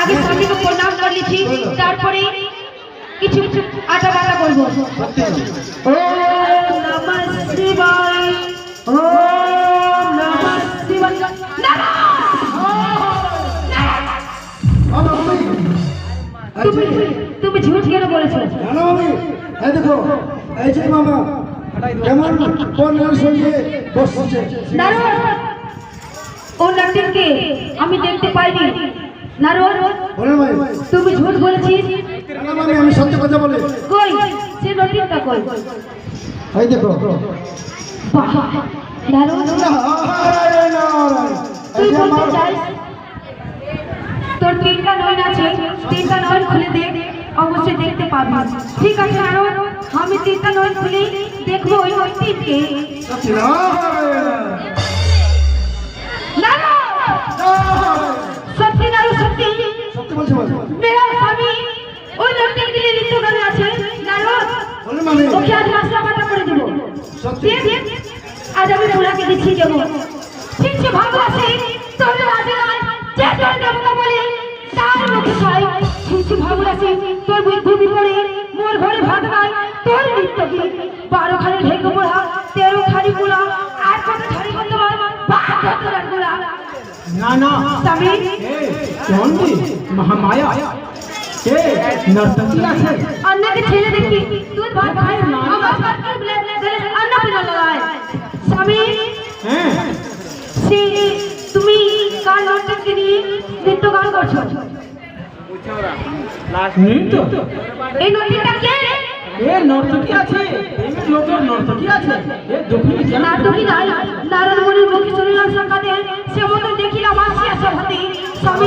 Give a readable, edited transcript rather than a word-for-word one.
আগে স্বামীকে প্রণাম করে নিচ্ছি, তারপরে কিছু আটা বাটা বলবো। ওম নমঃ শিবায়, ওম নমঃ শিবায়। তুমি ঝুট কেন বলেছো? জানো আমি এই দেখো এই যে মামা কেমন কোন সঙ্গে বসছে নারদ, ও নাতিনকে আমি দেখতে পাইনি। নারদ, বলে ভাই তুমি ঝুট বলেছিস। জানো আমি সত্য কথা বলি। কই সে নটিনটা কই? এই দেখো বাহ, নারদ নারায়ণ নারায়ণ তুই বলতে চাস তোর তিনটা নয়ন আছে, তিনটা নয়ন খুলে দেখ, অবশ্যই দেখতে পাবি। ঠিক আছে নারদ, আমি তিনটা নয়ন খুলে দেখবো ওই নটিনকে। নারদ, সত্যি নারদ, সত্যি সত্য বলছি বলছি মেরা স্বামী ওই নটিনকে নিয়ে নৃত্য করে আছে। নারদ, বলে মানে ওকে আজ মশলা বাটা করে দেবো। সত্যি আজ আমি ফুলাকে দিচ্ছি যাবো। ঠিক সে ভাবো আছে তোর রাজা যে তোর দেবতা বলে তার মুখে খাই। ঠিক সে ভাবো আছে তোর বুদ্ধি বিপরে মোর ঘরে ভাত নাই, তোর নৃত্য কি 12 খানি ঢেকে পড়া, 13 খানি পোড়া, আর কত খানি করতে পারবো 12 রাত গোলা। না না স্বামী कौन थी महामाया के नर्तकी আছে अन्ना के ছেলে দেখি दूध भात खाए आवाज करके गले अन्ना पिला लगाए। স্বামী হ্যাঁ সে তুমি কার নর্তককে নিয়ে নৃত্য গান করছো? নৃত্য এই নৃত্যটা কে? এ নর্তকী আছে, এই লোকের নর্তকী আছে, এ দক্ষিণ জেলা নাটকই নাই, নারায়ণ মুনির মুখে শুনিলাম সকালে সে মতো দেখিলাম আসিয়া সভাতে। স্বামী